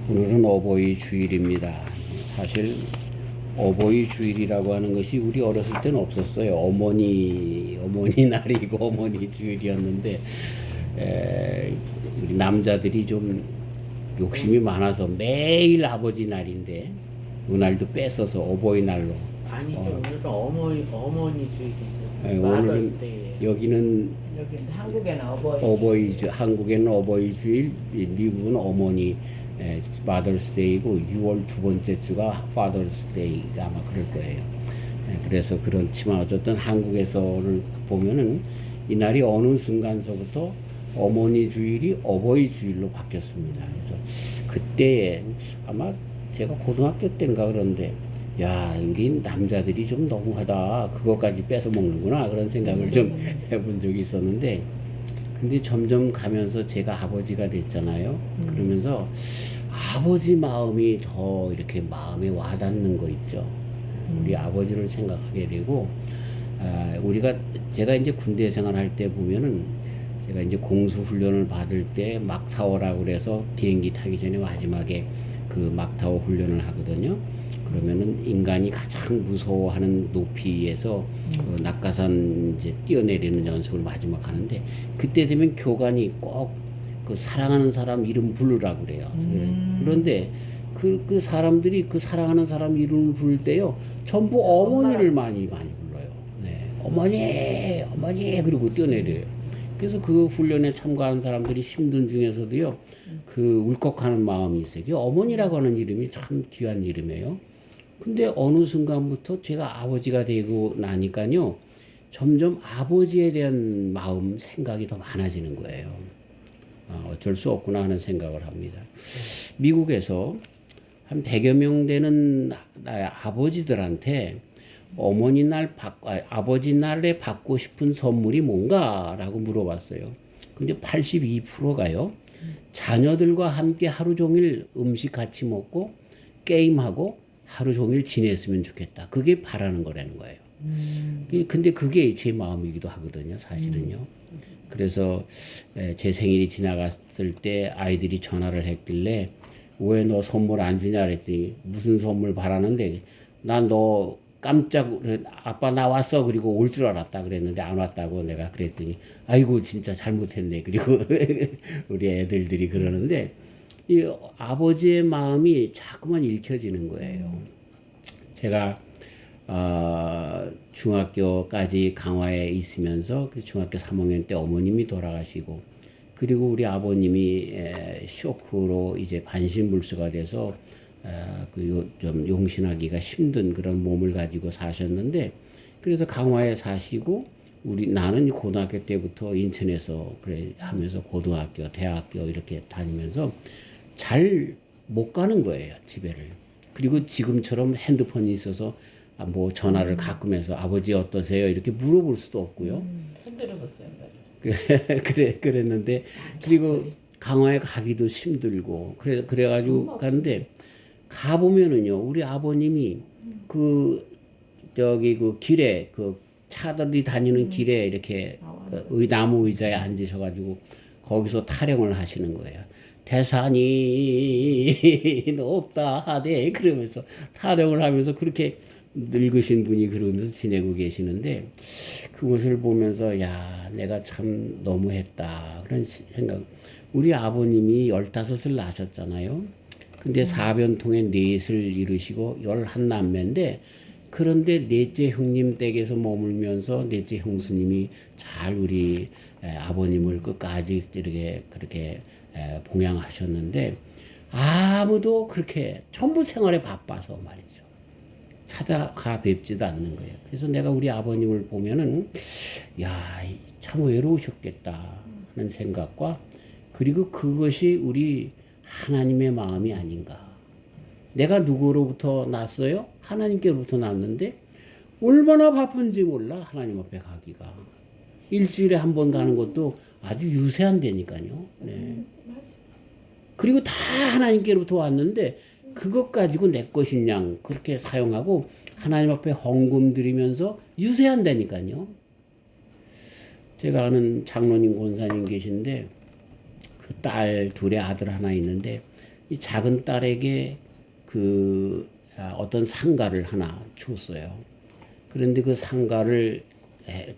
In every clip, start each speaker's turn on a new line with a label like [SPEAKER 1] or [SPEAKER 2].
[SPEAKER 1] 오늘은 어버이 주일입니다. 사실 어버이 주일이라고 하는 것이 우리 어렸을 때는 없었어요. 어머니 날이고 어머니 주일이었는데 우리 남자들이 좀 욕심이 많아서 매일 아버지 날인데 그날도 뺏어서 어버이날로.
[SPEAKER 2] 아니죠. 오늘은 어머니 주일이죠.
[SPEAKER 1] 오늘은
[SPEAKER 2] 마더스데이.
[SPEAKER 1] 여기는
[SPEAKER 3] 여기는 한국에는
[SPEAKER 1] 한국에는 어버이 주일, 미국은 어머니 마더스데이고 6월 두 번째 주가 파더스데이가 아마 그럴 거예요. 그래서 그렇지만 어쨌든 한국에서를 보면은 이날이 어느 순간서부터 어머니 주일이 어버이 주일로 바뀌었습니다. 그래서 그때 아마 제가 고등학교 때인가 그런데 야, 우리 남자들이 좀 너무하다. 그것까지 뺏어 먹는구나. 그런 생각을 좀 해본 적이 있었는데, 근데 점점 가면서 제가 아버지가 됐잖아요. 그러면서 아버지 마음이 더 이렇게 마음에 와닿는 거 있죠. 우리 아버지를 생각하게 되고, 제가 이제 군대 생활할 때 보면은 제가 이제 공수훈련을 받을 때 막타워라고 그래서 비행기 타기 전에 마지막에 그 막타워 훈련을 하거든요. 그러면은 인간이 가장 무서워하는 높이에서 낙하산 이제 뛰어내리는 연습을 마지막 하는데 그때 되면 교관이 꼭 그 사랑하는 사람 이름 부르라고 그래요. 그런데 그 사람들이 그 사랑하는 사람 이름을 부를 때요 전부 어머니를 많이 불러요. 네, 어머니 그리고 뛰어내려요. 그래서 그 훈련에 참가한 사람들이 힘든 중에서도요 그 울컥하는 마음이 있어요. 어머니라고 하는 이름이 참 귀한 이름이에요. 근데 어느 순간부터 제가 아버지가 되고 나니까요 점점 아버지에 대한 마음 생각이 더 많아지는 거예요. 어쩔 수 없구나 하는 생각을 합니다. 미국에서 한 100여 명 되는 아버지들한테 아버지 날에 받고 싶은 선물이 뭔가라고 물어봤어요. 근데 82%가요 자녀들과 함께 하루 종일 음식 같이 먹고 게임하고 하루 종일 지냈으면 좋겠다. 그게 바라는 거라는 거예요. 근데 그게 제 마음이기도 하거든요, 사실은요. 그래서 제 생일이 지나갔을 때 아이들이 전화를 했길래 왜 너 선물 안 주냐 그랬더니 무슨 선물 바라는데 난 너 깜짝 아빠 나왔어 그리고 올 줄 알았다 그랬는데 안 왔다고 내가 그랬더니 아이고 진짜 잘못했네. 그리고 우리 애들들이 그러는데 이 아버지의 마음이 자꾸만 읽혀지는 거예요. 제가 중학교까지 강화에 있으면서 중학교 3학년 때 어머님이 돌아가시고 그리고 우리 아버님이 쇼크로 이제 반신불수가 돼서 좀 용신하기가 힘든 그런 몸을 가지고 사셨는데 그래서 강화에 사시고 나는 고등학교 때부터 인천에서 그래 하면서 고등학교, 대학교 이렇게 다니면서 잘 못 가는 거예요, 집에를. 그리고 지금처럼 핸드폰이 있어서 뭐 전화를 가끔 해서 아버지 어떠세요? 이렇게 물어볼 수도 없고요.
[SPEAKER 3] 힘들었었어요.
[SPEAKER 1] 그랬는데 그리고 강화에 가기도 힘들고 그래가지고 가는데 가보면은요 우리 아버님이 그 길에 그 차들이 다니는 길에 이렇게 나무 의자에 앉으셔가지고 거기서 타령을 하시는 거예요. 대산이 높다 하대 그러면서 타령을 하면서 그렇게 늙으신 분이 그러면서 지내고 계시는데 그것을 보면서 야 내가 참 너무했다 그런 생각. 우리 아버님이 15을 낳으셨잖아요. 근데 사변통에 넷을 이루시고 11남매인데 그런데 넷째 형님 댁에서 머물면서 넷째 형수님이 잘 우리 아버님을 끝까지 그렇게 봉양하셨는데 아무도 그렇게 전부 생활에 바빠서 말이죠. 찾아가 뵙지도 않는 거예요. 그래서 내가 우리 아버님을 보면은 야, 참 외로우셨겠다 하는 생각과 그리고 그것이 우리 하나님의 마음이 아닌가. 내가 누구로부터 났어요? 하나님께로부터 났는데 얼마나 바쁜지 몰라 하나님 앞에 가기가. 일주일에 한 번 가는 것도 아주 유세한다니까요. 네. 그리고 다 하나님께로부터 왔는데 그것 가지고 내 것인 양 그렇게 사용하고 하나님 앞에 헌금 드리면서 유세한다니까요. 제가 아는 장로님 권사님 계신데 그 딸 둘에 아들 하나 있는데 이 작은 딸에게 어떤 상가를 하나 줬어요. 그런데 그 상가를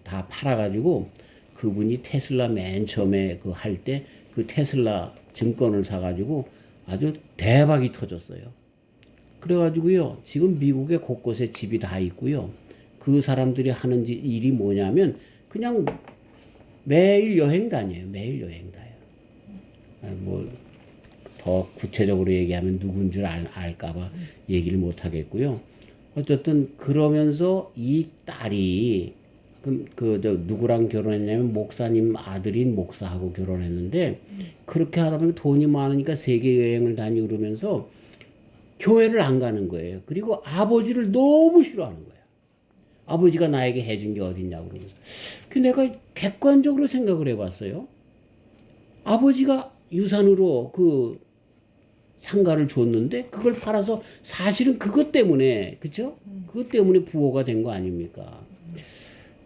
[SPEAKER 1] 다 팔아가지고 그분이 테슬라 맨 처음에 할 때 그 테슬라 증권을 사가지고 아주 대박이 터졌어요. 그래가지고요, 지금 미국의 곳곳에 집이 다 있고요. 그 사람들이 하는 일이 뭐냐면 그냥 매일 여행 다녀요. 매일 여행 다녀요. 뭐 더 구체적으로 얘기하면 누군 줄 알까봐 얘기를 못 하겠고요. 어쨌든 그러면서 이 딸이 누구랑 결혼했냐면 목사님 아들인 목사하고 결혼했는데 그렇게 하다 보니까 돈이 많으니까 세계 여행을 다니고 그러면서 교회를 안 가는 거예요. 그리고 아버지를 너무 싫어하는 거예요. 아버지가 나에게 해준 게 어딨냐고 그러면서. 그 내가 객관적으로 생각을 해봤어요. 아버지가 유산으로 상가를 줬는데 그걸 팔아서 사실은 그것 때문에, 그쵸? 그것 때문에 부호가 된 거 아닙니까?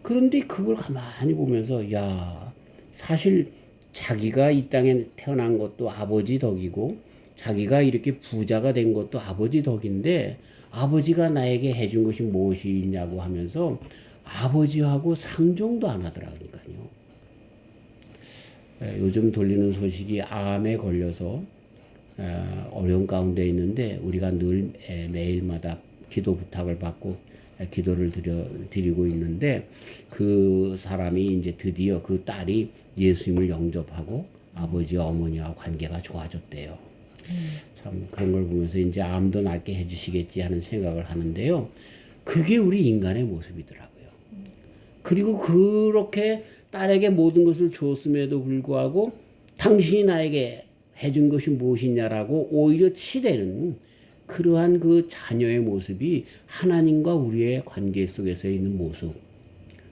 [SPEAKER 1] 그런데 그걸 가만히 보면서, 야, 사실 자기가 이 땅에 태어난 것도 아버지 덕이고 자기가 이렇게 부자가 된 것도 아버지 덕인데 아버지가 나에게 해준 것이 무엇이냐고 하면서 아버지하고 상종도 안 하더라고요. 요즘 돌리는 소식이 암에 걸려서 어려운 가운데 있는데 우리가 늘 매일마다 기도 부탁을 받고 기도를 드리고 있는데 그 사람이 이제 드디어 그 딸이 예수님을 영접하고 아버지 어머니와 관계가 좋아졌대요. 참 그런 걸 보면서 이제 암도 낫게 해주시겠지 하는 생각을 하는데요. 그게 우리 인간의 모습이더라고요. 그리고 그렇게 딸에게 모든 것을 줬음에도 불구하고 당신이 나에게 해준 것이 무엇이냐라고 오히려 치대는 그러한 그 자녀의 모습이 하나님과 우리의 관계 속에서 있는 모습.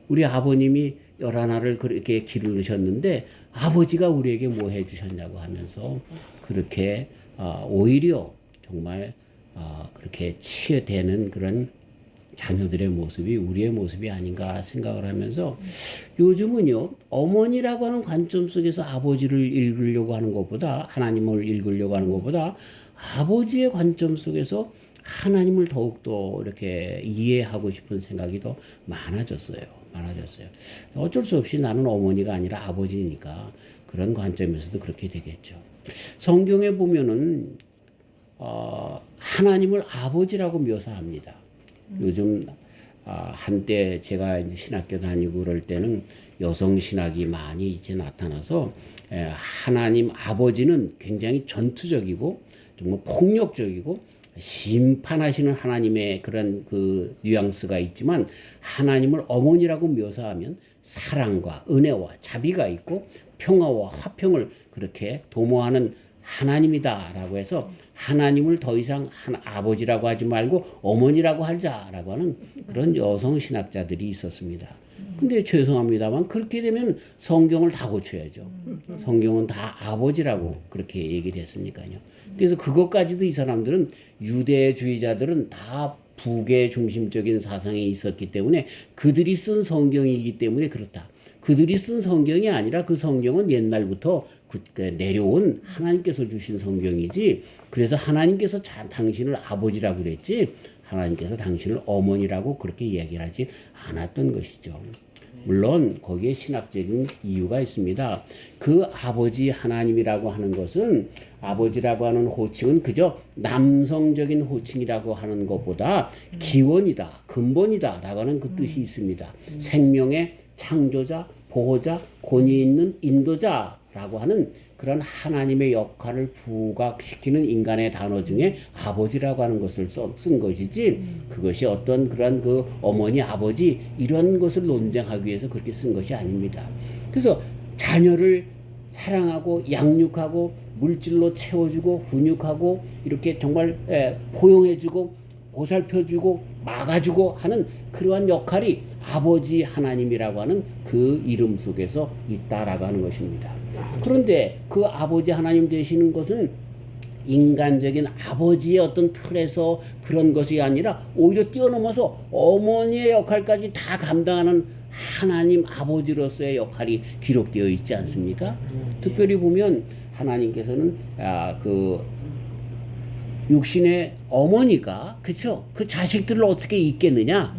[SPEAKER 1] 우리 아버님이 11알을 그렇게 기르셨는데 아버지가 우리에게 뭐 해주셨냐고 하면서 그렇게 오히려 정말 그렇게 치유되는 그런 자녀들의 모습이 우리의 모습이 아닌가 생각을 하면서 요즘은요, 어머니라고 하는 관점 속에서 아버지를 읽으려고 하는 것보다, 하나님을 읽으려고 하는 것보다 아버지의 관점 속에서 하나님을 더욱더 이렇게 이해하고 싶은 생각이 더 많아졌어요. 어쩔 수 없이 나는 어머니가 아니라 아버지니까 그런 관점에서도 그렇게 되겠죠. 성경에 보면은 하나님을 아버지라고 묘사합니다. 요즘 한때 제가 이제 신학교 다니고 그럴 때는 여성 신학이 많이 이제 나타나서 하나님 아버지는 굉장히 전투적이고 정말 폭력적이고 심판하시는 하나님의 그런 그 뉘앙스가 있지만 하나님을 어머니라고 묘사하면 사랑과 은혜와 자비가 있고 평화와 화평을 그렇게 도모하는 하나님이다라고 해서 하나님을 더 이상 아버지라고 하지 말고 어머니라고 하자라고 하는 그런 여성 신학자들이 있었습니다. 근데 죄송합니다만 그렇게 되면 성경을 다 고쳐야죠. 성경은 다 아버지라고 그렇게 얘기를 했으니까요. 그래서 그것까지도 이 사람들은 유대주의자들은 다 북의 중심적인 사상에 있었기 때문에 그들이 쓴 성경이기 때문에 그렇다. 그들이 쓴 성경이 아니라 그 성경은 옛날부터 내려온 하나님께서 주신 성경이지 그래서 하나님께서 당신을 아버지라고 그랬지 하나님께서 당신을 어머니라고 그렇게 이야기를 하지 않았던 것이죠. 물론 거기에 신학적인 이유가 있습니다. 그 아버지 하나님이라고 하는 것은 아버지라고 하는 호칭은 그저 남성적인 호칭이라고 하는 것보다 기원이다, 근본이다 라고 하는 그 뜻이 있습니다. 생명의 창조자, 보호자, 권위 있는 인도자라고 하는 그런 하나님의 역할을 부각시키는 인간의 단어 중에 아버지라고 하는 것을 쓴 것이지 그것이 어떤 그런 그 어머니, 아버지 이런 것을 논쟁하기 위해서 그렇게 쓴 것이 아닙니다. 그래서 자녀를 사랑하고 양육하고 물질로 채워주고 훈육하고 이렇게 정말 포용해주고 보살펴주고 막아주고 하는 그러한 역할이 아버지 하나님이라고 하는 그 이름 속에서 있다라고 하는 것입니다. 그런데 그 아버지 하나님 되시는 것은 인간적인 아버지의 어떤 틀에서 그런 것이 아니라 오히려 뛰어넘어서 어머니의 역할까지 다 감당하는 하나님 아버지로서의 역할이 기록되어 있지 않습니까? 특별히 보면 하나님께서는 육신의 어머니가 그쵸? 그 자식들을 어떻게 잊겠느냐?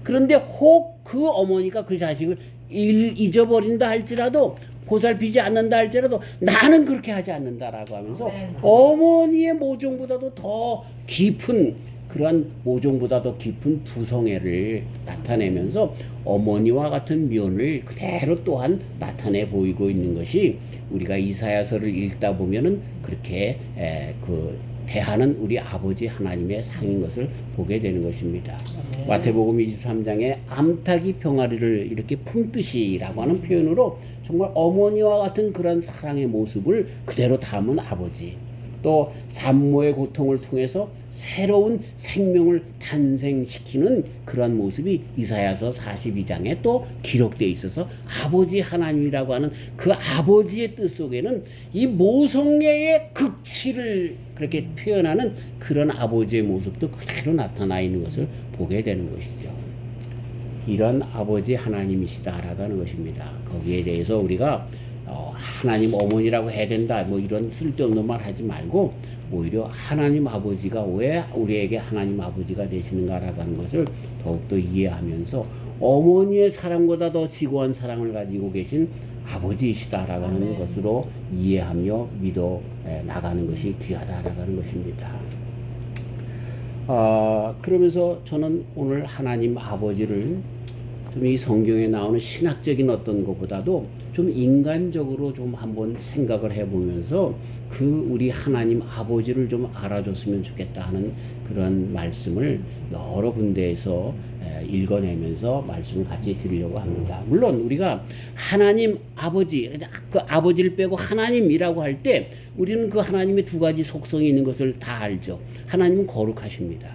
[SPEAKER 1] 그런데 혹 그 어머니가 그 자식을 잊어버린다 할지라도 보살피지 않는다 할지라도 나는 그렇게 하지 않는다라고 하면서 어머니의 모종보다도 더 깊은 그러한 모종보다 더 깊은 부성애를 나타내면서 어머니와 같은 면을 그대로 또한 나타내 보이고 있는 것이 우리가 이사야서를 읽다 보면은 그렇게 그 대하는 우리 아버지 하나님의 상인 것을 보게 되는 것입니다. 마태복음 23장에 암탉이 병아리를 이렇게 품듯이라고 하는 표현으로 정말 어머니와 같은 그런 사랑의 모습을 그대로 담은 아버지, 또 산모의 고통을 통해서 새로운 생명을 탄생시키는 그러한 모습이 이사야서 42장에 또 기록되어 있어서 아버지 하나님이라고 하는 그 아버지의 뜻 속에는 이 모성애의 극치를 그렇게 표현하는 그런 아버지의 모습도 그대로 나타나 있는 것을 보게 되는 것이죠. 이런 아버지 하나님이시다라고 하는 것입니다. 거기에 대해서 우리가 하나님 어머니라고 해야 된다 뭐 이런 쓸데없는 말 하지 말고 오히려 하나님 아버지가 왜 우리에게 하나님 아버지가 되시는가라고 하는 것을 더욱더 이해하면서 어머니의 사랑보다 더 지고한 사랑을 가지고 계신 아버지이시다라고 하는 것으로 이해하며 믿어 나가는 것이 귀하다라고 하는 것입니다. 그러면서 저는 오늘 하나님 아버지를 좀 이 성경에 나오는 신학적인 어떤 것보다도 좀 인간적으로 좀 한번 생각을 해보면서 그 우리 하나님 아버지를 좀 알아줬으면 좋겠다 하는 그런 말씀을 여러 군데에서 읽어내면서 말씀을 같이 드리려고 합니다. 물론 우리가 하나님 아버지, 그 아버지를 빼고 하나님이라고 할 때 우리는 그 하나님의 두 가지 속성이 있는 것을 다 알죠. 하나님은 거룩하십니다.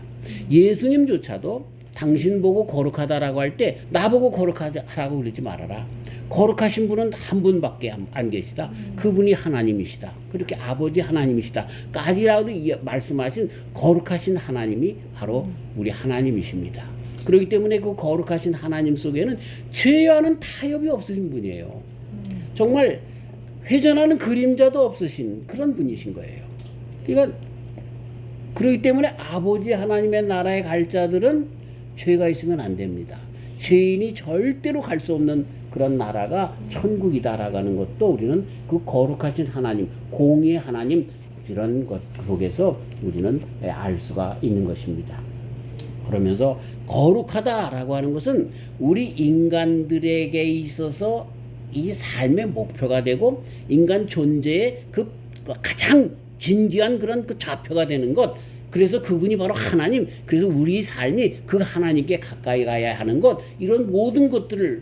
[SPEAKER 1] 예수님조차도 당신 보고 거룩하다라고 할 때 나보고 거룩하라고 그러지 말아라. 거룩하신 분은 한 분밖에 안 계시다. 그분이 하나님이시다. 그렇게 아버지 하나님이시다. 까지라도 말씀하신 거룩하신 하나님이 바로 우리 하나님이십니다. 그렇기 때문에 그 거룩하신 하나님 속에는 죄와는 타협이 없으신 분이에요. 정말 회전하는 그림자도 없으신 그런 분이신 거예요. 그러니까 그렇기 때문에 아버지 하나님의 나라에 갈 자들은 죄가 있으면 안 됩니다. 죄인이 절대로 갈 수 없는 그런 나라가 천국이다라고 하는 것도 우리는 그 거룩하신 하나님, 공의의 하나님 이런 것 속에서 우리는 알 수가 있는 것입니다. 그러면서 거룩하다라고 하는 것은 우리 인간들에게 있어서 이 삶의 목표가 되고 인간 존재의 그 가장 진귀한 그런 그 좌표가 되는 것. 그래서 그분이 바로 하나님, 그래서 우리 삶이 그 하나님께 가까이 가야 하는 것, 이런 모든 것들을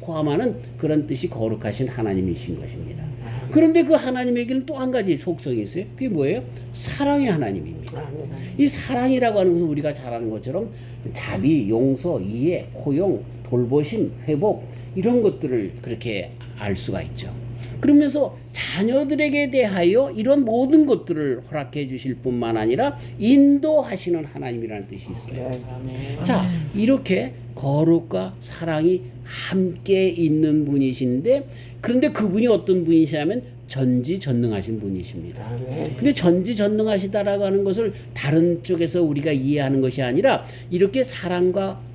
[SPEAKER 1] 포함하는 그런 뜻이 거룩하신 하나님이신 것입니다. 그런데 그 하나님에게는 또 한 가지 속성이 있어요. 그게 뭐예요? 사랑의 하나님입니다. 이 사랑이라고 하는 것은 우리가 잘 아는 것처럼 자비, 용서, 이해, 포용, 돌보심, 회복 이런 것들을 그렇게 알 수가 있죠. 그러면서 자녀들에게 대하여 이런 모든 것들을 허락해 주실 뿐만 아니라 인도하시는 하나님이라는 뜻이 있어요. 자, 이렇게 거룩과 사랑이 함께 있는 분이신데, 그런데 그분이 어떤 분이시냐면 전지전능하신 분이십니다. 근데 전지전능하시다라고 하는 것을 다른 쪽에서 우리가 이해하는 것이 아니라 이렇게 사랑과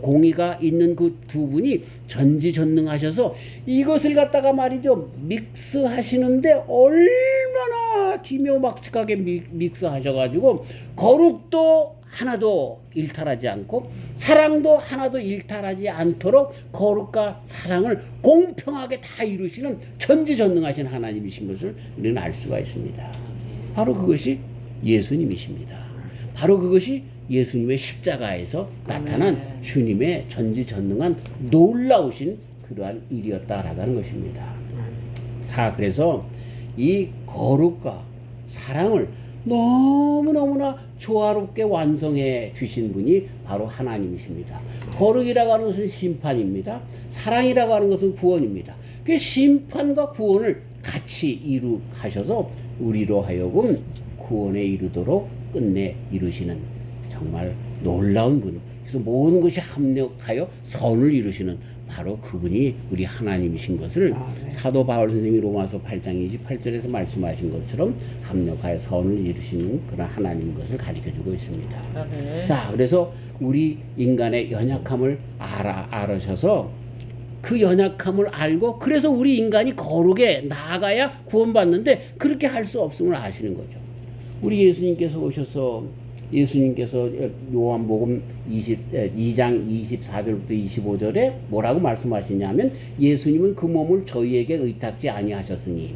[SPEAKER 1] 공의가 있는 그 두 분이 전지전능하셔서 이것을 갖다가 말이죠 믹스하시는데 얼마나 기묘막측하게 믹스하셔가지고 거룩도 하나도 일탈하지 않고 사랑도 하나도 일탈하지 않도록 거룩과 사랑을 공평하게 다 이루시는 전지전능하신 하나님이신 것을 우리는 알 수가 있습니다. 바로 그것이 예수님이십니다. 바로 그것이 예수님의 십자가에서 나타난 주님의 전지전능한 놀라우신 그러한 일이었다라고 하는 것입니다. 자, 그래서 이 거룩과 사랑을 너무너무나 조화롭게 완성해 주신 분이 바로 하나님이십니다. 거룩이라고 하는 것은 심판입니다. 사랑이라고 하는 것은 구원입니다. 그 심판과 구원을 같이 이루하셔서 우리로 하여금 구원에 이르도록 끝내 이루시는 정말 놀라운 분. 그래서 모든 것이 합력하여 선을 이루시는 바로 그분이 우리 하나님이신 것을 사도 바울 선생님이 로마서 8장 28절에서 말씀하신 것처럼 합력하여 선을 이루시는 그런 하나님인 것을 가르쳐주고 있습니다.
[SPEAKER 2] 아멘.
[SPEAKER 1] 자, 그래서 우리 인간의 연약함을 알아셔서 그 연약함을 알고 그래서 우리 인간이 거룩에 나아가야 구원받는데 그렇게 할 수 없음을 아시는 거죠. 우리 예수님께서 오셔서 예수님께서 요한복음 2장 24절부터 25절에 뭐라고 말씀하시냐면 예수님은 그 몸을 저희에게 의탁지 아니하셨으니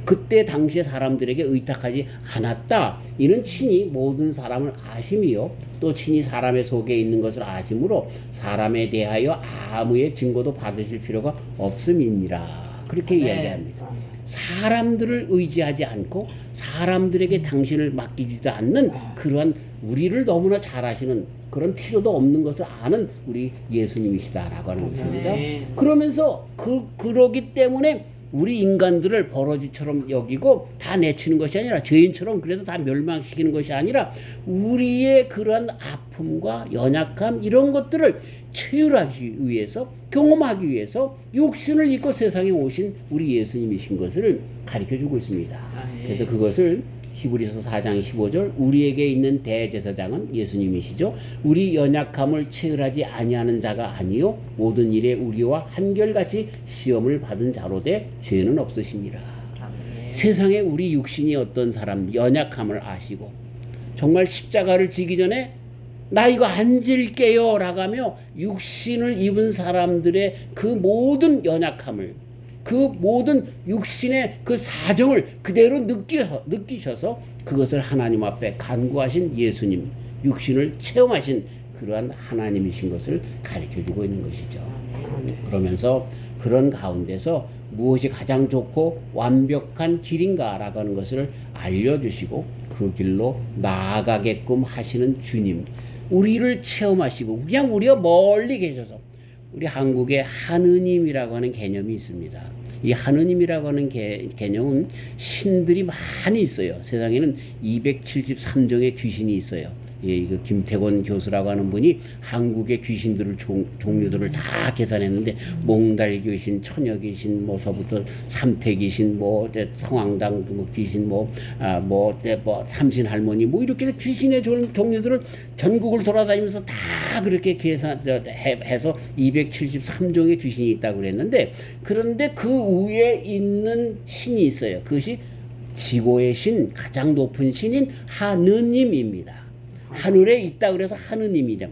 [SPEAKER 1] 그때 당시에 사람들에게 의탁하지 않았다. 이는 친히 모든 사람을 아심이요 또 친히 사람의 속에 있는 것을 아심으로 사람에 대하여 아무의 증거도 받으실 필요가 없음이니라. 그렇게 이야기합니다. 사람들을 의지하지 않고 사람들에게 당신을 맡기지도 않는 그러한 우리를 너무나 잘 아시는 그런 필요도 없는 것을 아는 우리 예수님이시다라고 하는 것입니다. 그러면서 그러기 때문에 우리 인간들을 버러지처럼 여기고 다 내치는 것이 아니라 죄인처럼 그래서 다 멸망시키는 것이 아니라 우리의 그러한 아픔과 연약함 이런 것들을 체휼하기 위해서 경험하기 위해서 육신을 입고 세상에 오신 우리 예수님이신 것을 가르쳐주고 있습니다. 그래서 그것을 히브리서 4장 15절 우리에게 있는 대제사장은 예수님이시죠. 우리 연약함을 체휼하지 아니하는 자가 아니요 모든 일에 우리와 한결같이 시험을 받은 자로되 죄는 없으시니라. 세상에 우리 육신이 어떤 사람 연약함을 아시고 정말 십자가를 지기 전에 나 이거 안 질게요 라가며 육신을 입은 사람들의 그 모든 연약함을 그 모든 육신의 그 사정을 그대로 느끼셔서 그것을 하나님 앞에 간구하신 예수님, 육신을 체험하신 그러한 하나님이신 것을 가르쳐주고 있는 것이죠. 그러면서 그런 가운데서 무엇이 가장 좋고 완벽한 길인가라고 하는 것을 알려주시고 그 길로 나아가게끔 하시는 주님, 우리를 체험하시고 그냥 우리가 멀리 계셔서 우리 한국에 하느님이라고 하는 개념이 있습니다. 이 하느님이라고 하는 개념은 신들이 많이 있어요. 세상에는 273종의 귀신이 있어요. 그 김태권 교수라고 하는 분이 한국의 귀신들을 종류들을 다 계산했는데 몽달 귀신, 처녀 귀신, 뭐서부터 삼태 귀신, 뭐 성황당 귀신, 삼신 할머니, 뭐 이렇게 해서 귀신의 종류들을 전국을 돌아다니면서 다 그렇게 계산해서 273종의 귀신이 있다고 그랬는데 그런데 그 위에 있는 신이 있어요. 그것이 지고의 신, 가장 높은 신인 하느님입니다. 하늘에 있다 그래서 하느님입니다.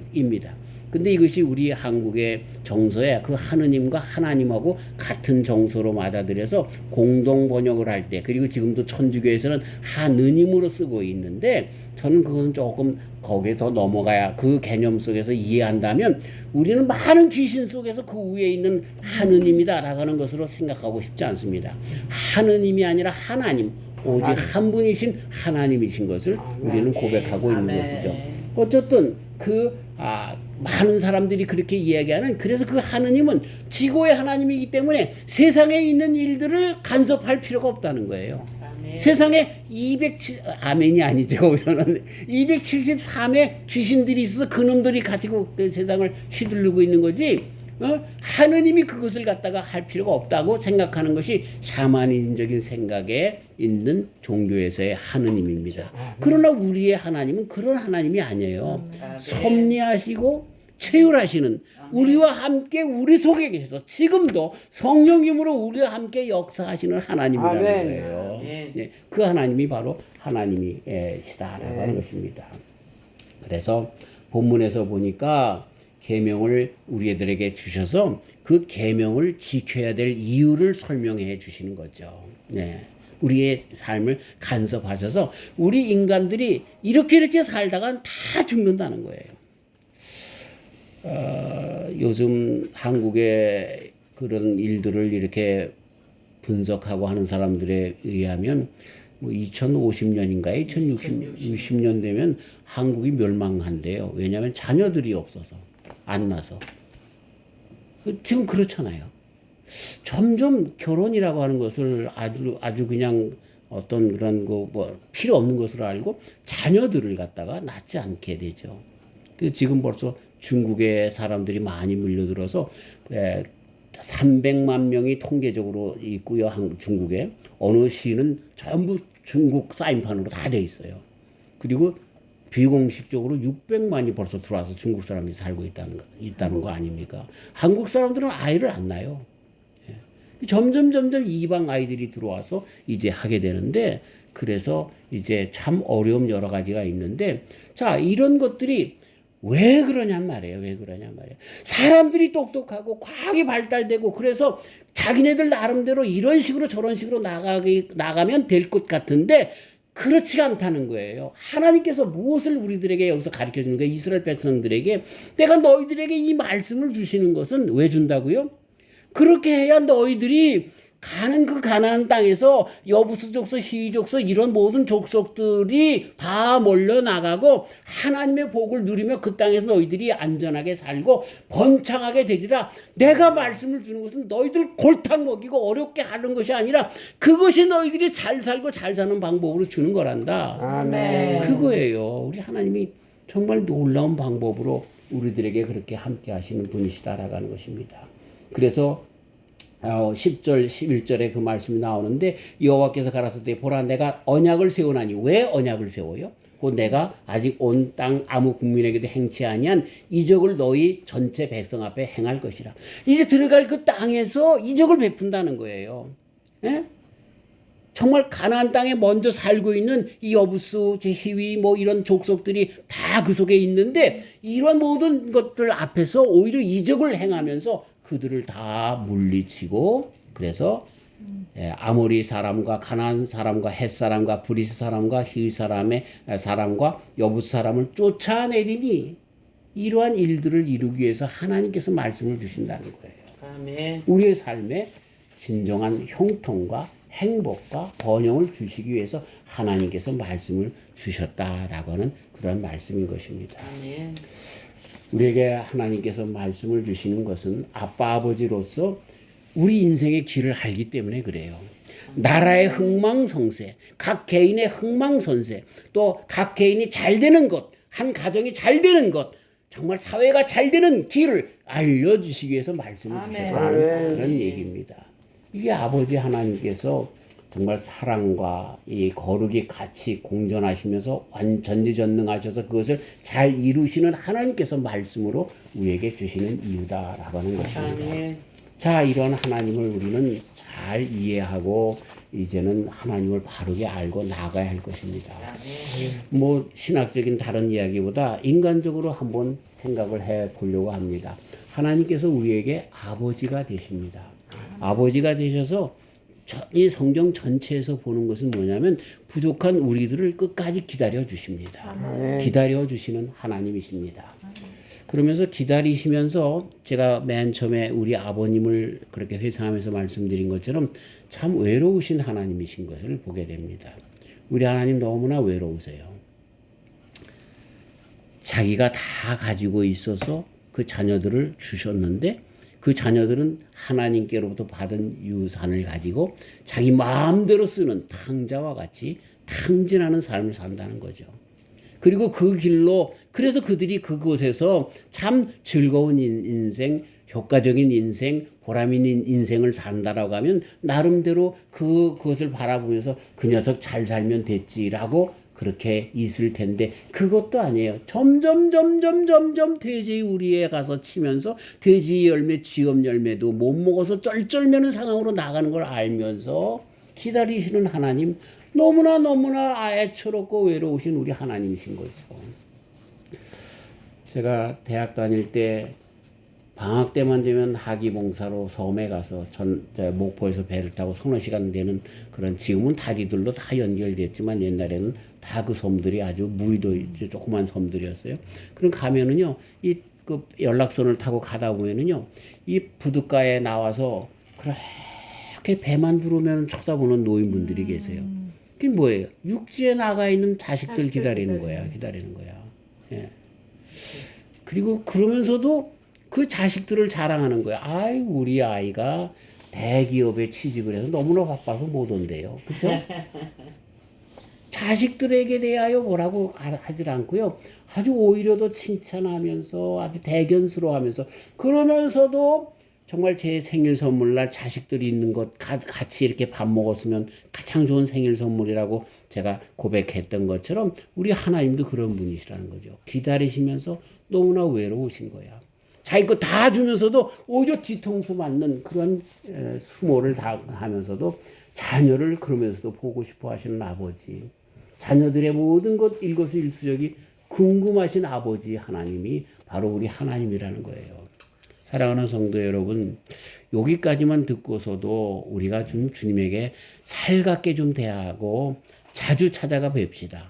[SPEAKER 1] 근데 이것이 우리 한국의 정서에 그 하느님과 하나님하고 같은 정서로 맞아들여서 공동 번역을 할 때 그리고 지금도 천주교에서는 하느님으로 쓰고 있는데 저는 그것은 조금 거기에 더 넘어가야 그 개념 속에서 이해한다면 우리는 많은 귀신 속에서 그 위에 있는 하느님이다라고 하는 것으로 생각하고 싶지 않습니다. 하느님이 아니라 하나님 오직 한 분이신 하나님이신 것을 우리는 고백하고 있는 것이죠. 어쨌든 많은 사람들이 그렇게 이야기하는 그래서 그 하느님은 지고의 하나님이기 때문에 세상에 있는 일들을 간섭할 필요가 없다는 거예요. 세상에 아멘이 아니죠. 우선은 273의 귀신들이 있어서 그놈들이 가지고 그 세상을 휘두르고 있는 거지. 하느님이 그것을 갖다가 할 필요가 없다고 생각하는 것이 샤머니즘적인 생각에 있는 종교에서의 하느님입니다. 그러나 우리의 하나님은 그런 하나님이 아니에요. 섭리하시고 체휼하시는 우리와 함께 우리 속에 계셔서 지금도 성령님으로 우리와 함께 역사하시는 하나님이라는 거예요. 네, 그 하나님이 바로 하나님이시다라고 하는 것입니다. 그래서 본문에서 보니까 계명을 우리들에게 주셔서 그 계명을 지켜야 될 이유를 설명해 주시는 거죠. 네. 우리의 삶을 간섭하셔서 우리 인간들이 이렇게 살다가 다 죽는다는 거예요. 요즘 한국의 그런 일들을 이렇게 분석하고 하는 사람들에 의하면 2050년인가요? 2060년 되면 한국이 멸망한대요. 왜냐하면 자녀들이 없어서 안 나서. 지금 그렇잖아요. 점점 결혼이라고 하는 것을 아주 그냥 어떤 그런 필요 없는 것으로 알고 자녀들을 갖다가 낳지 않게 되죠. 지금 벌써 중국의 사람들이 많이 밀려들어서 300만 명이 통계적으로 있고요. 중국에 어느 시는 전부 중국 사인판으로 다 돼 있어요. 그리고 비공식적으로 600만이 벌써 들어와서 중국 사람이 살고 있다는 거 아닙니까? 한국 사람들은 아이를 안 낳아요. 점점 이방 아이들이 들어와서 이제 하게 되는데, 그래서 이제 참 어려움 여러 가지가 있는데, 자, 이런 것들이 왜 그러냔 말이에요. 왜 그러냔 말이에요. 사람들이 똑똑하고 과학이 발달되고 그래서 자기네들 나름대로 이런 식으로 저런 식으로 나가면 될 것 같은데 그렇지가 않다는 거예요. 하나님께서 무엇을 우리들에게 여기서 가르쳐 주는 거예요? 이스라엘 백성들에게 내가 너희들에게 이 말씀을 주시는 것은 왜 준다고요? 그렇게 해야 너희들이 가는 그 가나안 땅에서 여부수 족속, 시위 족속 이런 모든 족속들이 다 몰려 나가고 하나님의 복을 누리며 그 땅에서 너희들이 안전하게 살고 번창하게 되리라. 내가 말씀을 주는 것은 너희들 골탕 먹이고 어렵게 하는 것이 아니라 그것이 너희들이 잘 살고 잘 사는 방법으로 주는 거란다.
[SPEAKER 3] 아멘.
[SPEAKER 1] 그거예요. 우리 하나님이 정말 놀라운 방법으로 우리들에게 그렇게 함께 하시는 분이시다라고 하는 것입니다. 그래서 10절 11절에 그 말씀이 나오는데, 여호와께서 가라사대 보라 내가 언약을 세우나니. 왜 언약을 세워요? 곧 내가 아직 온 땅 아무 국민에게도 행치 아니한 이적을 너희 전체 백성 앞에 행할 것이라. 이제 들어갈 그 땅에서 이적을 베푼다는 거예요. 예? 정말 가나안 땅에 먼저 살고 있는 이 여부수, 히위 뭐 이런 족속들이 다 그 속에 있는데, 이런 모든 것들 앞에서 오히려 이적을 행하면서 그들을 다 물리치고, 그래서 아모리 사람과 가나안 사람과 헷 사람과 브리스 사람과 히위 사람의 사람과 여부수 사람을 쫓아내리니, 이러한 일들을 이루기 위해서 하나님께서 말씀을 주신다는 거예요.
[SPEAKER 2] 아멘.
[SPEAKER 1] 우리의 삶에 진정한 형통과 행복과 번영을 주시기 위해서 하나님께서 말씀을 주셨다라고 하는 그런 말씀인 것입니다.
[SPEAKER 2] 아멘.
[SPEAKER 1] 우리에게 하나님께서 말씀을 주시는 것은 아빠 아버지로서 우리 인생의 길을 알기 때문에 그래요. 나라의 흥망성쇠, 각 개인의 흥망성쇠, 또 각 개인이 잘 되는 것, 한 가정이 잘 되는 것, 정말 사회가 잘 되는 길을 알려주시기 위해서 말씀을 주셨다는 그런 얘기입니다. 이게 아버지 하나님께서 정말 사랑과 이 거룩이 같이 공존하시면서 전지전능하셔서 그것을 잘 이루시는 하나님께서 말씀으로 우리에게 주시는 이유다라고 하는 것입니다.
[SPEAKER 2] 아멘.
[SPEAKER 1] 자, 이런 하나님을 우리는 잘 이해하고 이제는 하나님을 바르게 알고 나가야 할 것입니다. 뭐 신학적인 다른 이야기보다 인간적으로 한번 생각을 해 보려고 합니다. 하나님께서 우리에게 아버지가 되십니다. 아버지가 되셔서 이 성경 전체에서 보는 것은 뭐냐면 부족한 우리들을 끝까지 기다려 주십니다. 기다려 주시는 하나님이십니다. 그러면서 기다리시면서 제가 맨 처음에 우리 아버님을 그렇게 회상하면서 말씀드린 것처럼 참 외로우신 하나님이신 것을 보게 됩니다. 우리 하나님 너무나 외로우세요. 자기가 다 가지고 있어서 그 자녀들을 주셨는데 그 자녀들은 하나님께로부터 받은 유산을 가지고 자기 마음대로 쓰는 탕자와 같이 탕진하는 삶을 산다는 거죠. 그리고 그 길로, 그래서 그들이 그곳에서 참 즐거운 인생, 효과적인 인생, 보람 있는 인생을 산다라고 하면 나름대로 그것을 바라보면서 그 녀석 잘 살면 됐지라고 그렇게 있을 텐데 그것도 아니에요. 점점 돼지 우리에 가서 치면서 돼지 열매, 쥐업 열매도 못 먹어서 쩔쩔매는 상황으로 나가는 걸 알면서 기다리시는 하나님, 너무나 애처롭고 외로우신 우리 하나님이신 거죠. 제가 대학 다닐 때 방학 때만 되면 하기봉사로 섬에 가서 목포에서 배를 타고 서너 시간 되는 그런, 지금은 다리들로 다 연결됐지만 옛날에는 다 그 섬들이 아주 무의도 조그만 섬들이었어요. 그럼 가면은요, 그 연락선을 타고 가다 보면은요, 이 부둣가에 나와서 그렇게 배만 들어오면 쳐다보는 노인분들이 계세요. 그게 뭐예요? 육지에 나가 있는 자식들 기다리는 거야. 예. 그리고 그러면서도 그 자식들을 자랑하는 거야. 아이, 우리 아이가 대기업에 취직을 해서 너무나 바빠서 못 온대요. 그렇죠? 자식들에게 대하여 뭐라고 하질 않고요. 아주 오히려 더 칭찬하면서 아주 대견스러워하면서, 그러면서도 정말 제 생일 선물날 자식들이 있는 것 같이 이렇게 밥 먹었으면 가장 좋은 생일 선물이라고 제가 고백했던 것처럼 우리 하나님도 그런 분이시라는 거죠. 기다리시면서 너무나 외로우신 거야. 자기 거 다 주면서도 오히려 뒤통수 맞는 그런 수모를 다 하면서도 자녀를 그러면서도 보고 싶어 하시는 아버지. 자녀들의 모든 것 일거수일투족이 궁금하신 아버지 하나님이 바로 우리 하나님이라는 거예요. 사랑하는 성도 여러분, 여기까지만 듣고서도 우리가 좀 주님에게 살갑게 좀 대하고 자주 찾아가 뵙시다.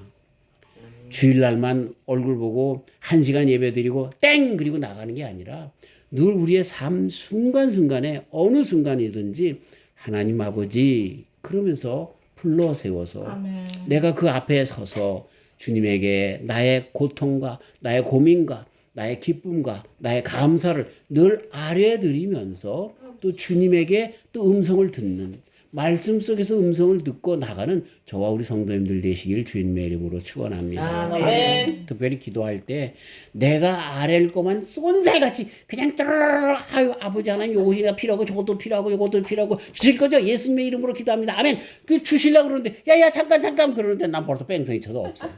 [SPEAKER 1] 주일날만 얼굴 보고 1시간 예배드리고 땡! 그리고 나가는 게 아니라 늘 우리의 삶 순간순간에 어느 순간이든지 하나님 아버지 그러면서 불러 세워서
[SPEAKER 3] 아멘.
[SPEAKER 1] 내가 그 앞에 서서 주님에게 나의 고통과 나의 고민과 나의 기쁨과 나의 감사를 늘 아뢰드리면서 또 주님에게 또 음성을 듣는 말씀 속에서 음성을 듣고 나가는 저와 우리 성도님들 되시길 주님의 이름으로 축원합니다.
[SPEAKER 3] 아멘.
[SPEAKER 1] 특별히 기도할 때 내가 아랠 것만 쏜살같이 그냥 따라라라 아유 아버지 하나님 요것이 필요하고 저것도 필요하고 요것도 필요하고 주실 거죠? 예수님의 이름으려고 기도합니다. 아멘. 그 주시려고 그러는데 야야 잠깐 그러는데 난 벌써 뺑성이 쳐서 없어.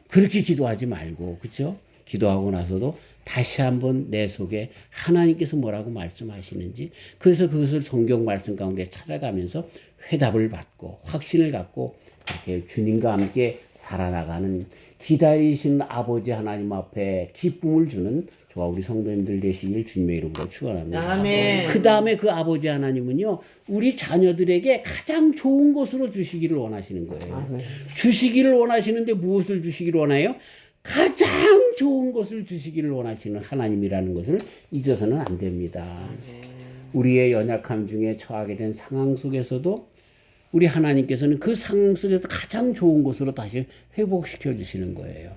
[SPEAKER 1] 그렇게 기도하지 말고 그렇죠? 기도하고 나서도 다시 한번 내 속에 하나님께서 뭐라고 말씀하시는지 그래서 그것을 성경 말씀 가운데 찾아가면서 회답을 받고 확신을 갖고 이렇게 주님과 함께 살아나가는 기다리시는 아버지 하나님 앞에 기쁨을 주는 저와 우리 성도님들 되시길 주님의 이름으로 축원합니다.
[SPEAKER 3] 아멘.
[SPEAKER 1] 그 다음에 그 아버지 하나님은요 우리 자녀들에게 가장 좋은 것으로 주시기를 원하시는 거예요. 주시기를 원하시는데 무엇을 주시기를 원해요? 가장 좋은 것을 주시기를 원하시는 하나님이라는 것을 잊어서는 안 됩니다. 우리의 연약함 중에 처하게 된 상황 속에서도 우리 하나님께서는 그 상황 속에서 가장 좋은 것으로 다시 회복시켜 주시는 거예요.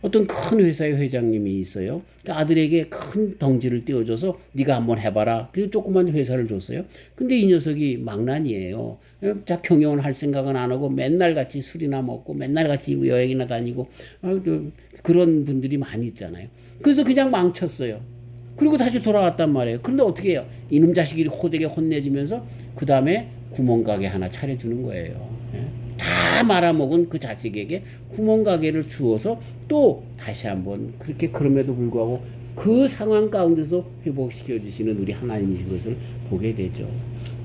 [SPEAKER 1] 어떤 큰 회사의 회장님이 있어요. 아들에게 큰 덩지를 띄워줘서 네가 한번 해봐라. 그리고 조그만 회사를 줬어요. 근데 이 녀석이 망난이에요. 자 경영을 할 생각은 안 하고 맨날 같이 술이나 먹고 맨날 같이 여행이나 다니고 그런 분들이 많이 있잖아요. 그래서 그냥 망쳤어요. 그리고 다시 돌아왔단 말이에요. 그런데 어떻게 해요? 이놈 자식이 호되게 혼내주면서 그 다음에 구멍가게 하나 차려주는 거예요. 다 말아먹은 그 자식에게 구멍가게를 주어서 또 다시 한번 그렇게 그럼에도 불구하고 그 상황 가운데서 회복시켜 주시는 우리 하나님이신 것을 보게 되죠.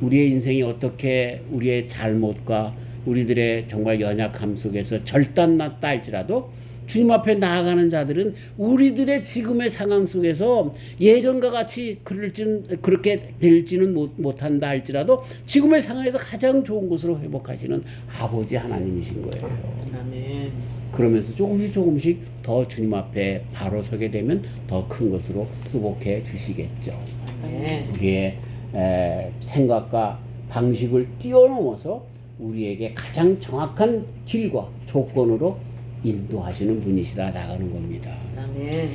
[SPEAKER 1] 우리의 인생이 어떻게 우리의 잘못과 우리들의 정말 연약함 속에서 절단났다 할지라도 주님 앞에 나아가는 자들은 우리들의 지금의 상황 속에서 예전과 같이 그렇게 될지는 못한다 할지라도 지금의 상황에서 가장 좋은 것으로 회복하시는 아버지 하나님이신 거예요.
[SPEAKER 2] 아멘.
[SPEAKER 1] 그러면서 조금씩 더 주님 앞에 바로 서게 되면 더 큰 것으로 회복해 주시겠죠.
[SPEAKER 2] 아멘.
[SPEAKER 1] 우리의 생각과 방식을 뛰어넘어서 우리에게 가장 정확한 길과 조건으로 인도하시는 분이시라 나가는 겁니다.
[SPEAKER 2] 아멘.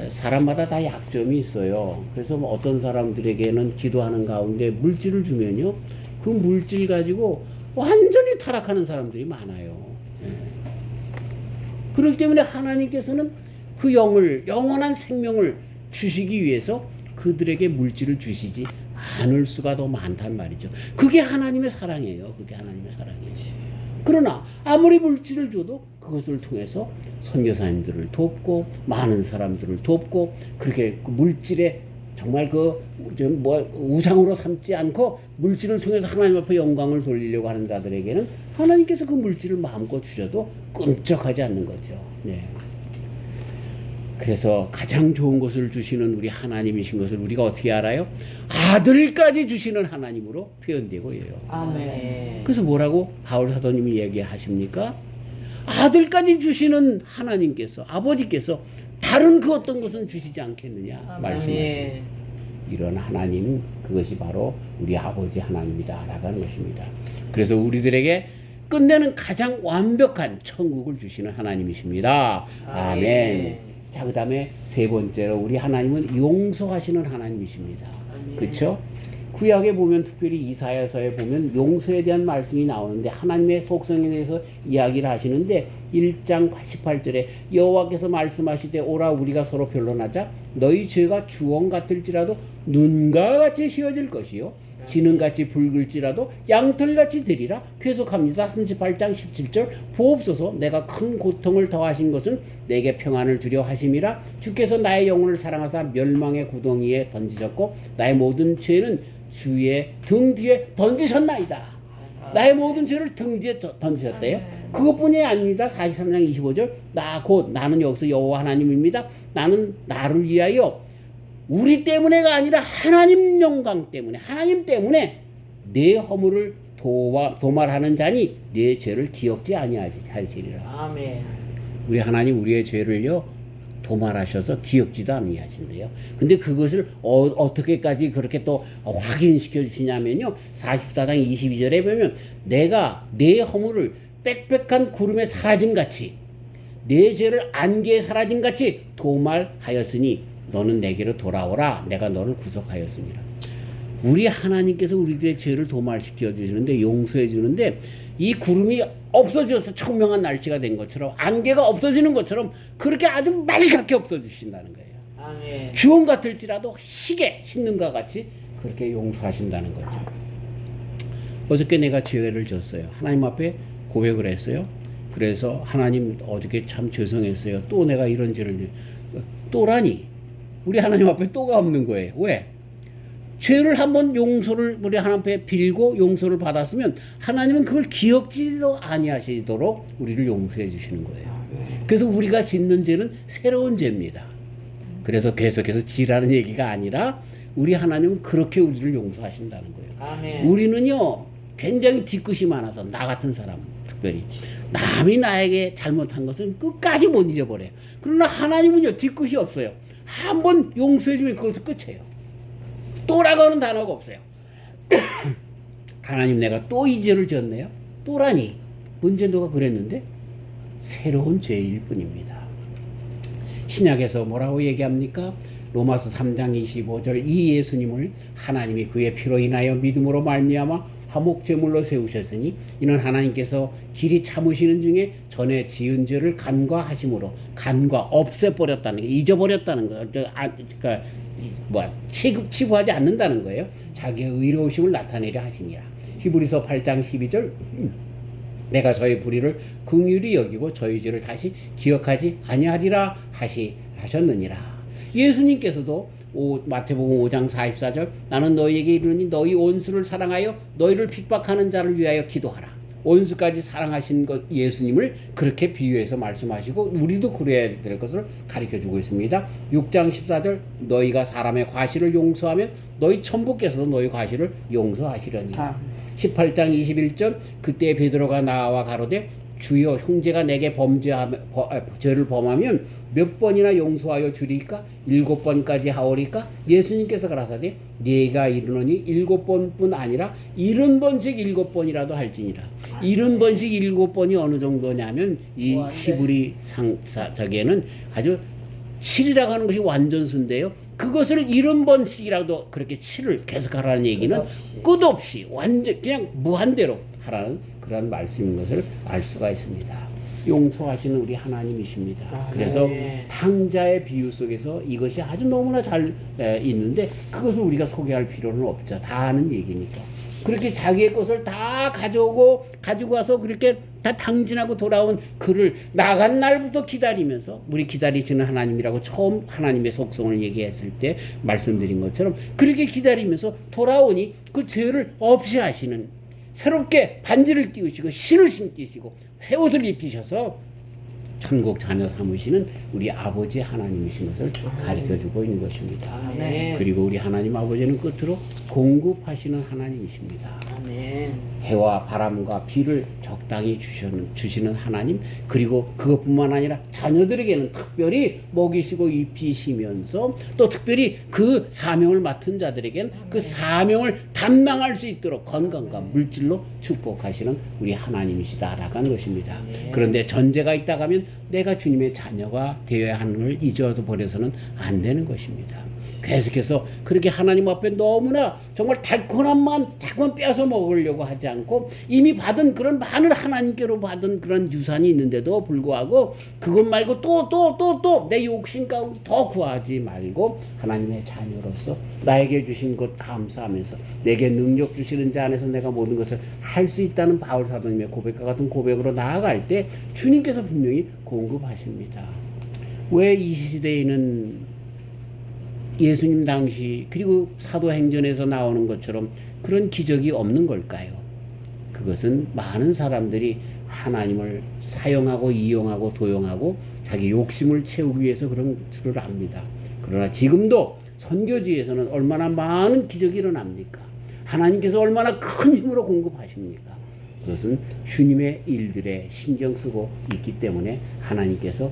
[SPEAKER 1] 사람마다 다 약점이 있어요. 그래서 뭐 어떤 사람들에게는 기도하는 가운데 물질을 주면요, 그 물질 가지고 완전히 타락하는 사람들이 많아요. 그렇기 때문에 하나님께서는 그 영원한 생명을 주시기 위해서 그들에게 물질을 주시지 않을 수가 더 많단 말이죠. 그게 하나님의 사랑이에요. 그게 하나님의 사랑이에요. 그러나 아무리 물질을 줘도 그것을 통해서 선교사님들을 돕고 많은 사람들을 돕고 그렇게 그 물질에 정말 우상으로 삼지 않고 물질을 통해서 하나님 앞에 영광을 돌리려고 하는 자들에게는 하나님께서 그 물질을 마음껏 주셔도 끔찍하지 않는 거죠. 네. 그래서 가장 좋은 것을 주시는 우리 하나님이신 것을 우리가 어떻게 알아요? 아들까지 주시는 하나님으로 표현되고 있어요.
[SPEAKER 3] 아멘.
[SPEAKER 1] 그래서 뭐라고 바울 사도님이 얘기하십니까? 아들까지 주시는 하나님께서 아버지께서 다른 그 어떤 것은 주시지 않겠느냐 말씀하십니다. 이런 하나님 그것이 바로 우리 아버지 하나님이다 라는 것입니다. 그래서 우리들에게 끝내는 가장 완벽한 천국을 주시는 하나님이십니다. 아멘. 자, 그 다음에 세 번째로 우리 하나님은 용서하시는 하나님이십니다. 그렇죠? 구약에 보면 특별히 이사야서에 보면 용서에 대한 말씀이 나오는데 하나님의 속성에 대해서 이야기를 하시는데 1장 18절에 여호와께서 말씀하시되 오라 우리가 서로 변론하자 너희 죄가 주홍 같을지라도 눈과 같이 휘어질 것이요 지능같이 붉을지라도 양털같이 되리라. 계속합니다. 38장 17절 보옵소서 내가 큰 고통을 더하신 것은 내게 평안을 주려 하심이라. 주께서 나의 영혼을 사랑하사 멸망의 구덩이에 던지셨고 나의 모든 죄는 주의 등 뒤에 던지셨나이다. 나의 모든 죄를 등 뒤에 던지셨대요. 그것뿐이 아닙니다. 43장 25절 나는 여기서 여호와 하나님입니다. 나는 나를 위하여 우리 때문에가 아니라 하나님 영광 때문에 하나님 때문에 내 허물을 도말하는 자니 내 죄를 기억지 아니하시리라.
[SPEAKER 2] 아멘.
[SPEAKER 1] 우리 하나님 우리의 죄를요 도말하셔서 기억지도 아니하신대요. 근데 그것을 어떻게까지 그렇게 또 확인시켜 주시냐면요 44장 22절에 보면 내가 내 허물을 빽빽한 구름에 사라짐같이 내 죄를 안개에 사라짐같이 도말하였으니 너는 내게로 돌아오라. 내가 너를 구속하였습니다. 우리 하나님께서 우리들의 죄를 도말시켜 주시는데 용서해 주는데 이 구름이 없어져서 청명한 날씨가 된 것처럼 안개가 없어지는 것처럼 그렇게 아주 맑게 없어지신다는 거예요.
[SPEAKER 2] 아멘.
[SPEAKER 1] 주홍 같을지라도 희게 흰눈과 같이 그렇게 용서하신다는 거죠. 어저께 내가 죄를 졌어요. 하나님 앞에 고백을 했어요. 그래서 하나님 어저께 참 죄송했어요. 또 내가 이런 죄를 또라니 우리 하나님 앞에 또가 없는 거예요. 왜? 죄를 한번 용서를 우리 하나님 앞에 빌고 용서를 받았으면 하나님은 그걸 기억지도 아니하시도록 우리를 용서해 주시는 거예요. 그래서 우리가 짓는 죄는 새로운 죄입니다. 그래서 계속해서 지라는 얘기가 아니라 우리 하나님은 그렇게 우리를 용서하신다는 거예요.
[SPEAKER 2] 아멘.
[SPEAKER 1] 우리는요 굉장히 뒤끝이 많아서 나 같은 사람 특별히 남이 나에게 잘못한 것은 끝까지 못 잊어버려요. 그러나 하나님은요 뒤끝이 없어요. 한번 용서해주면 그것은 끝이에요. 또라고 하는 단어가 없어요. 하나님 내가 또 이 죄를 지었네요. 또라니 언제 너가 그랬는데 새로운 죄일 뿐입니다. 신약에서 뭐라고 얘기합니까? 로마서 3장 25절 이 예수님을 하나님이 그의 피로 인하여 믿음으로 말미암아 화목제물로 세우셨으니 이는 하나님께서 길이 참으시는 중에 전에 지은 죄를 간과하심으로 없애버렸다는 거 잊어버렸다는 거 그러니까 치부하지 않는다는 거예요. 자기의 의로우심을 나타내려 하시니라. 히브리서 8장 12절 내가 저희 불의를 긍휼히 여기고 저희 죄를 다시 기억하지 아니하리라 하셨느니라. 예수님께서도 마태복음 5장 44절 나는 너희에게 이르노니 너희 온수를 사랑하여 너희를 핍박하는 자를 위하여 기도하라. 온수까지 사랑하신 것 예수님을 그렇게 비유해서 말씀하시고 우리도 그래야 될 것을 가르쳐주고 있습니다. 6장 14절 너희가 사람의 과실을 용서하면 너희 천부께서도 너희 과실을 용서하시려니. 18장 21절 그때 베드로가 나와 가로되 주여 형제가 내게 죄를 범하면 몇 번이나 용서하여 주리까? 7번까지 하오리까? 예수님께서 가라사대 네가 이르노니 7번뿐 아니라 70번씩 7번이라도 할지니라. 70번씩 7번이 어느 정도냐면 이 히브리 저기에는 아주 7이라고 하는 것이 완전수인데요. 그것을 70번씩이라도 그렇게 7을 계속 하라는 얘기는 끝없이 완전 그냥 무한대로 하라는 그런 말씀인 것을 알 수가 있습니다. 용서하시는 우리 하나님이십니다. 그래서 탕자의 비유 속에서 이것이 아주 너무나 잘 있는데 그것을 우리가 소개할 필요는 없죠. 다 아는 얘기니까. 그렇게 자기의 것을 다 가지고 와서 그렇게 다 탕진하고 돌아온 그를 나간 날부터 기다리면서 우리 기다리시는 하나님이라고 처음 하나님의 속성을 얘기했을 때 말씀드린 것처럼 그렇게 기다리면서 돌아오니 그 죄를 없이 하시는 새롭게 반지를 끼우시고 신을 신기시고 새 옷을 입히셔서 천국 자녀 삼으시는 우리 아버지 하나님이신 것을 가르쳐주고 있는 것입니다.
[SPEAKER 2] 아멘.
[SPEAKER 1] 그리고 우리 하나님 아버지는 끝으로 공급하시는 하나님이십니다.
[SPEAKER 2] 아멘.
[SPEAKER 1] 해와 바람과 비를 적당히 주시는 하나님, 그리고 그것뿐만 아니라 자녀들에게는 특별히 먹이시고 입히시면서 또 특별히 그 사명을 맡은 자들에게는 그 사명을 담당할 수 있도록 건강과 물질로 축복하시는 우리 하나님이시다라고 하는 것입니다. 그런데 전제가 있다고 하면 내가 주님의 자녀가 되어야 하는 걸 잊어서 버려서는 안 되는 것입니다. 계속해서 그렇게 하나님 앞에 너무나 정말 달콤함만 자꾸만 빼앗아 먹으려고 하지 않고 이미 받은 그런 많은 하나님께로 받은 그런 유산이 있는데도 불구하고 그것 말고 또 내 욕심 가운데 더 구하지 말고 하나님의 자녀로서 나에게 주신 것 감사하면서 내게 능력 주시는 자 안에서 내가 모든 것을 할 수 있다는 바울 사도님의 고백과 같은 고백으로 나아갈 때 주님께서 분명히 공급하십니다. 왜 이 시대에는 예수님 당시 그리고 사도행전에서 나오는 것처럼 그런 기적이 없는 걸까요? 그것은 많은 사람들이 하나님을 사용하고 이용하고 도용하고 자기 욕심을 채우기 위해서 그런 줄을 압니다. 그러나 지금도 선교지에서는 얼마나 많은 기적이 일어납니까? 하나님께서 얼마나 큰 힘으로 공급하십니까? 그것은 주님의 일들에 신경 쓰고 있기 때문에 하나님께서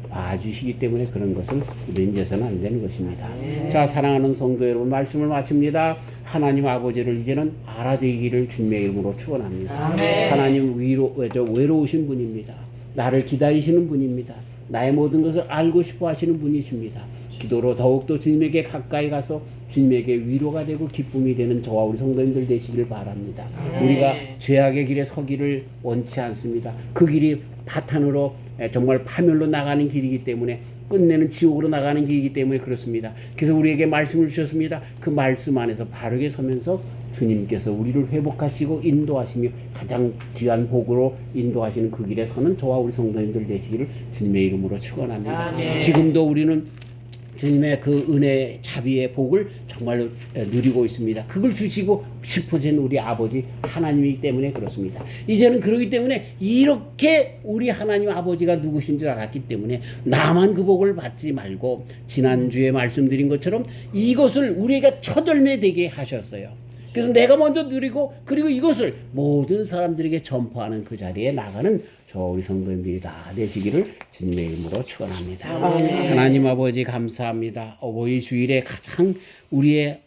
[SPEAKER 1] 봐주시기 때문에 그런 것을 우리는 잊어서는 안 되는 것입니다. 자, 사랑하는 성도 여러분, 말씀을 마칩니다. 하나님 아버지를 이제는 알아되기를 주님의 이름으로 축원합니다. 하나님 외로우신 분입니다. 나를 기다리시는 분입니다. 나의 모든 것을 알고 싶어 하시는 분이십니다. 기도로 더욱더 주님에게 가까이 가서 주님에게 위로가 되고 기쁨이 되는 저와 우리 성도님들 되시기를 바랍니다. 우리가 죄악의 길에 서기를 원치 않습니다. 그 길이 파탄으로 정말 파멸로 나가는 길이기 때문에 끝내는 지옥으로 나가는 길이기 때문에 그렇습니다. 그래서 우리에게 말씀을 주셨습니다. 그 말씀 안에서 바르게 서면서 주님께서 우리를 회복하시고 인도하시며 가장 귀한 복으로 인도하시는 그 길에 서는 저와 우리 성도님들 되시기를 주님의 이름으로 축원합니다. 지금도 우리는 주님의 그 은혜, 자비의 복을 정말로 누리고 있습니다. 그걸 주시고 싶으신 우리 아버지 하나님이기 때문에 그렇습니다. 이제는 그러기 때문에 이렇게 우리 하나님 아버지가 누구신 줄 알았기 때문에 나만 그 복을 받지 말고 지난주에 말씀드린 것처럼 이것을 우리에게 첫 열매 되게 하셨어요. 그래서 내가 먼저 누리고 그리고 이것을 모든 사람들에게 전파하는 그 자리에 나가는 저 우리 성도님들이 다 되시기를 주님의 이름으로 축원합니다. 하나님 아버지 감사합니다. 어버이 주일에 가장 우리의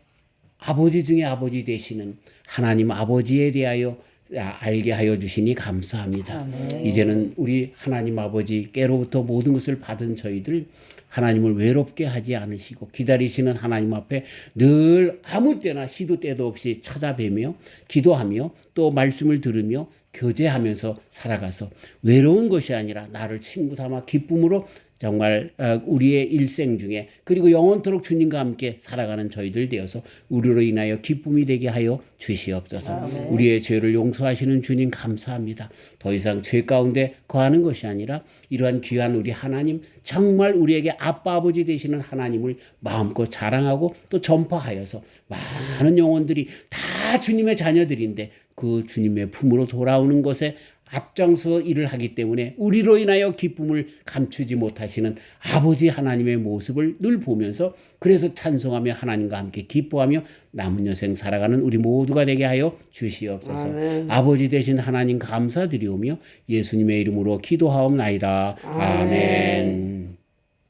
[SPEAKER 1] 아버지 중에 아버지 되시는 하나님 아버지에 대하여 알게 하여 주시니 감사합니다. 이제는 우리 하나님 아버지께로부터 모든 것을 받은 저희들 하나님을 외롭게 하지 않으시고 기다리시는 하나님 앞에 늘 아무 때나 시도 때도 없이 찾아뵈며 기도하며 또 말씀을 들으며 교제하면서 살아가서 외로운 것이 아니라 나를 친구 삼아 기쁨으로 정말 우리의 일생 중에 그리고 영원토록 주님과 함께 살아가는 저희들 되어서 우리로 인하여 기쁨이 되게 하여 주시옵소서. 우리의 죄를 용서하시는 주님 감사합니다. 더 이상 죄 가운데 거하는 것이 아니라 이러한 귀한 우리 하나님 정말 우리에게 아빠 아버지 되시는 하나님을 마음껏 자랑하고 또 전파하여서 많은 영혼들이 다 주님의 자녀들인데 그 주님의 품으로 돌아오는 것에 앞장서 일을 하기 때문에 우리로 인하여 기쁨을 감추지 못하시는 아버지 하나님의 모습을 늘 보면서 그래서 찬송하며 하나님과 함께 기뻐하며 남은 여생 살아가는 우리 모두가 되게 하여 주시옵소서. 아버지 되신 하나님 감사드리오며 예수님의 이름으로 기도하옵나이다. 아멘.